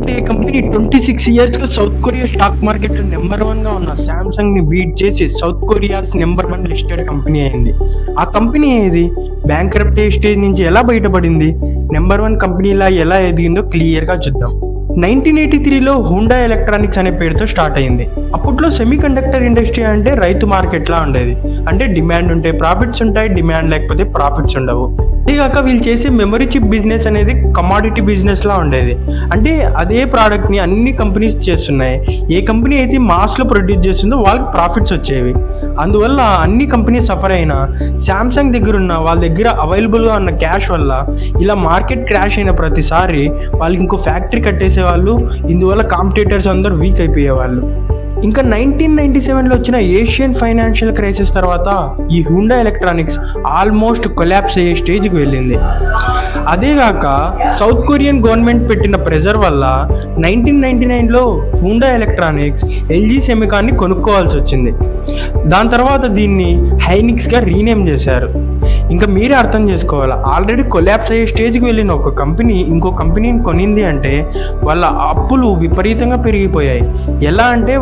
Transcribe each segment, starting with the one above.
ఒక కంపెనీ 26 ఇయర్స్గా south Korea stock మార్కెట్లో నెంబర్ 1గా ఉన్న శాంసంగ్ని బీట్ చేసి south Korea's number 1 listed company అయింది. ఆ కంపెనీ ఏది, బ్యాంక్రప్టీ స్టేజ్ నుంచి ఎలా బయటపడింది, నెంబర్ 1 కంపెనీలా ఎలా ఎదిగిందో క్లియర్గా చూద్దాం. 1983లో హుండా ఎలక్ట్రానిక్స్ అనే పేరుతో స్టార్ట్ అయింది. అప్పట్లో సెమీ కండక్టర్ ఇండస్ట్రీ అంటే రైతు మార్కెట్లా ఉండేది. అంటే డిమాండ్ ఉంటే ప్రాఫిట్స్ ఉంటాయి, డిమాండ్ లేకపోతే ప్రాఫిట్స్ ఉండవు. అంతేగాక వీళ్ళు చేసే మెమరీ చిప్ బిజినెస్ అనేది కమాడిటీ బిజినెస్ లా ఉండేది. అంటే అదే ప్రోడక్ట్ని అన్ని కంపెనీస్ చేస్తున్నాయి. ఏ కంపెనీ అయితే మాస్లో ప్రొడ్యూస్ చేస్తుందో వాళ్ళకి ప్రాఫిట్స్ వచ్చేవి. అందువల్ల అన్ని కంపెనీస్ సఫర్ అయినా శాంసంగ్ దగ్గర ఉన్న వాళ్ళ దగ్గర అవైలబుల్గా ఉన్న క్యాష్ వల్ల ఇలా మార్కెట్ క్రాష్ అయిన ప్రతిసారి వాళ్ళకి ఇంకో ఫ్యాక్టరీ కట్టేసేవాళ్ళు. ఇందువల్ల కాంపిటేటర్స్ అందరూ వీక్ అయిపోయేవాళ్ళు. ఇంకా 1997లో వచ్చిన ఏషియన్ ఫైనాన్షియల్ క్రైసిస్ తర్వాత ఈ హుండా ఎలక్ట్రానిక్స్ ఆల్మోస్ట్ కొలాప్స్ అయ్యే స్టేజ్కి వెళ్ళింది. అదేగాక సౌత్ కొరియన్ గవర్నమెంట్ పెట్టిన ప్రెజర్ వల్ల 1999లో హుండా ఎలక్ట్రానిక్స్ ఎల్జీ సెమికాన్ని కొనుక్కోవాల్సి వచ్చింది. దాని తర్వాత దీన్ని హైనిక్స్గా రీనేమ్ చేశారు. ఇంకా మీరే అర్థం చేసుకోవాలి, ఆల్రెడీ కొలాప్స్ అయ్యే స్టేజ్కి వెళ్ళిన ఒక కంపెనీ ఇంకో కంపెనీని కొనింది అంటే వాళ్ళ అప్పులు విపరీతంగా పెరిగిపోయాయి. ఎలా అంటే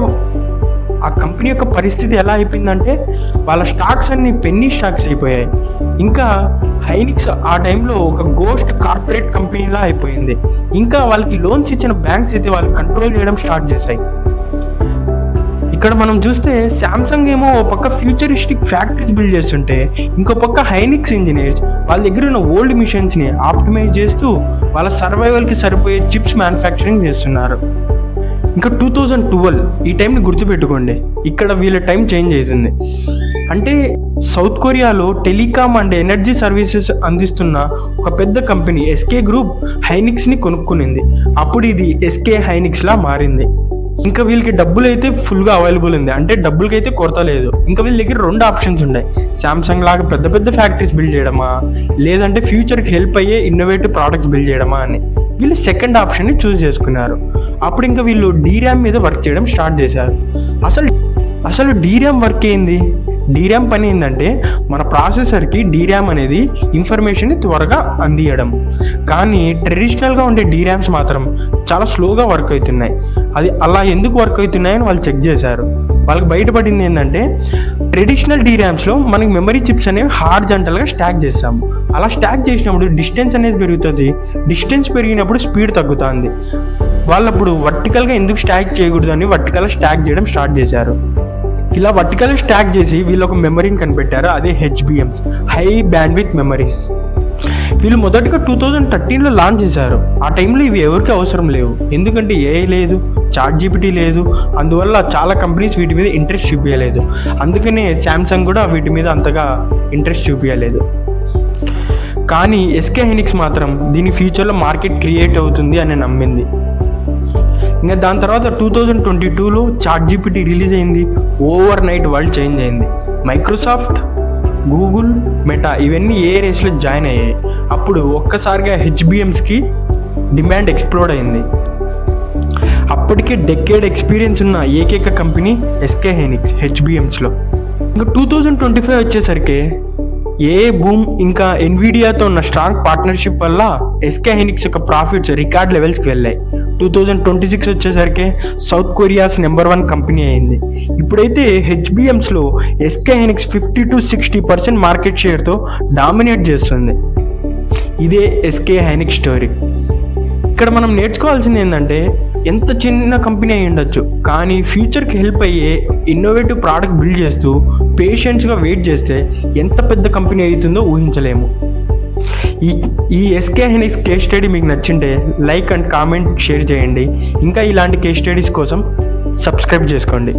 ఆ కంపెనీ యొక్క పరిస్థితి ఎలా అయిపోయిందంటే వాళ్ళ స్టాక్స్ అన్ని పెన్నీ స్టాక్స్ అయిపోయాయి. ఇంకా హైనిక్స్ ఆ టైంలో ఒక గోస్ట్ కార్పొరేట్ కంపెనీలా అయిపోయింది. ఇంకా వాళ్ళకి లోన్స్ ఇచ్చిన బ్యాంక్స్ అయితే వాళ్ళు కంట్రోల్ చేయడం స్టార్ట్ చేశాయి. ఇక్కడ మనం చూస్తే శాంసంగ్ ఏమో ఒక పక్క ఫ్యూచరిస్టిక్ ఫ్యాక్టరీస్ బిల్డ్ చేస్తుంటే ఇంకో పక్క హైనిక్స్ ఇంజనీర్స్ వాళ్ళ దగ్గర ఉన్న ఓల్డ్ మిషన్స్ని ఆప్టిమైజ్ చేస్తూ వాళ్ళ సర్వైవల్కి సరిపోయే చిప్స్ మ్యానుఫ్యాక్చరింగ్ చేస్తున్నారు. ఇంకా 2012 ఈ టైంని గుర్తుపెట్టుకోండి, ఇక్కడ వీళ్ళ టైం చేంజ్ అవుతుంది. అంటే సౌత్ కొరియాలో టెలికామ్ అండ్ ఎనర్జీ సర్వీసెస్ అందిస్తున్న ఒక పెద్ద కంపెనీ ఎస్కే గ్రూప్ హైనిక్స్ని కొనుక్కునింది. అప్పుడు ఇది ఎస్కే హైనిక్స్లా మారింది. ఇంకా వీళ్ళకి డబ్బులు అయితే ఫుల్గా అవైలబుల్ ఉంది, అంటే డబ్బులకి అయితే కొరత లేదు. ఇంకా వీళ్ళ దగ్గర 2 ఆప్షన్స్ ఉన్నాయి, శాంసంగ్ లాగా పెద్ద పెద్ద ఫ్యాక్టరీస్ బిల్డ్ చేయడమా, లేదంటే ఫ్యూచర్కి హెల్ప్ అయ్యే ఇన్నోవేటివ్ ప్రోడక్ట్స్ బిల్డ్ చేయడమా అని. వీళ్ళు సెకండ్ ఆప్షన్ని చూస్ చేసుకున్నారు. అప్పుడు ఇంకా వీళ్ళు డీర్యామ్ మీద వర్క్ చేయడం స్టార్ట్ చేశారు. అసలు డీర్యామ్ వర్క్ ఏంది? డీర్యామ్ పని ఏంటంటే మన ప్రాసెసర్కి డీర్యామ్ అనేది ఇన్ఫర్మేషన్ని త్వరగా అందియడం. కానీ ట్రెడిషనల్గా ఉండే డీర్యామ్స్ మాత్రం చాలా స్లోగా వర్క్ అవుతున్నాయి. అది అలా ఎందుకు వర్క్ అవుతున్నాయని వాళ్ళు చెక్ చేశారు. వాళ్ళకి బయటపడింది ఏంటంటే ట్రెడిషనల్ డీర్యామ్స్లో మనకి మెమరీ చిప్స్ అనేవి హార్జంటల్గా స్టాక్ చేస్తాము. అలా స్టాక్ చేసినప్పుడు డిస్టెన్స్ అనేది పెరుగుతుంది. డిస్టెన్స్ పెరిగినప్పుడు స్పీడ్ తగ్గుతుంది. వాళ్ళప్పుడు వర్టికల్గా ఎందుకు స్టాక్ చేయకూడదు అని వర్టికల్గా స్టాక్ చేయడం స్టార్ట్ చేశారు. ఇలా వర్టికల్ స్టాక్ చేసి వీళ్ళు ఒక మెమరీని కనిపెట్టారు, అదే హెచ్బిఎమ్స్, హై బ్యాండ్విడ్త్ మెమరీస్. వీళ్ళు మొదటిగా 2013లో లాంచ్ చేశారు. ఆ టైంలో ఇవి ఎవరికి అవసరం లేవు, ఎందుకంటే ఏఐ లేదు, చాట్ జీపీటీ లేదు. అందువల్ల చాలా కంపెనీస్ వీటి మీద ఇంట్రెస్ట్ చూపించలేదు. అందుకనే శాంసంగ్ కూడా వీటి మీద అంతగా ఇంట్రెస్ట్ చూపించలేదు. కానీ ఎస్కే హైనిక్స్ మాత్రం దీని ఫ్యూచర్లో మార్కెట్ క్రియేట్ అవుతుంది అని నమ్మింది. ఇంకా దాని తర్వాత 2022లో చాట్ జీపీటీ రిలీజ్ అయింది. ఓవర్ నైట్ వరల్డ్ చేంజ్ అయింది. మైక్రోసాఫ్ట్, గూగుల్, మెటా ఇవన్నీ ఏ రేస్లో జాయిన్ అయ్యాయి. అప్పుడు ఒక్కసారిగా హెచ్బిఎమ్స్కి డిమాండ్ ఎక్స్ప్లోడ్ అయింది. అప్పటికే డెకేడ్ ఎక్స్పీరియన్స్ ఉన్న ఏకైక కంపెనీ ఎస్కే హైనిక్స్ హెచ్బిఎమ్స్లో. ఇంకా 2025 వచ్చేసరికి ఏ బూమ్ ఇంకా ఎన్విడియాతో ఉన్న స్ట్రాంగ్ పార్ట్నర్షిప్ వల్ల ఎస్కే హైనిక్స్ యొక్క ప్రాఫిట్స్ రికార్డ్ లెవెల్స్కి వెళ్ళాయి. 2026 వచ్చేసరికి సౌత్ కొరియాస్ నెంబర్ 1 కంపెనీ అయింది. ఇప్పుడైతే హెచ్బిఎమ్స్లో ఎస్కే హైనిక్స్ 50-60% మార్కెట్ షేర్తో డామినేట్ చేస్తుంది. ఇదే ఎస్కే హైనిక్స్ స్టోరీ. ఇక్కడ మనం నేర్చుకోవాల్సింది ఏంటంటే ఎంత చిన్న కంపెనీ అయి ఉండొచ్చు, కానీ ఫ్యూచర్కి హెల్ప్ అయ్యే ఇన్నోవేటివ్ ప్రోడక్ట్ బిల్డ్ చేస్తూ పేషెంట్స్గా వెయిట్ చేస్తే ఎంత పెద్ద కంపెనీ అవుతుందో ఊహించలేము. ఈ ఎస్కే హైనిక్స్ కేస్ స్టడీ మీకు నచ్చింటే లైక్ అండ్ కామెంట్ షేర్ చేయండి. ఇంకా ఇలాంటి కేస్ స్టడీస్ కోసం సబ్స్క్రైబ్ చేసుకోండి.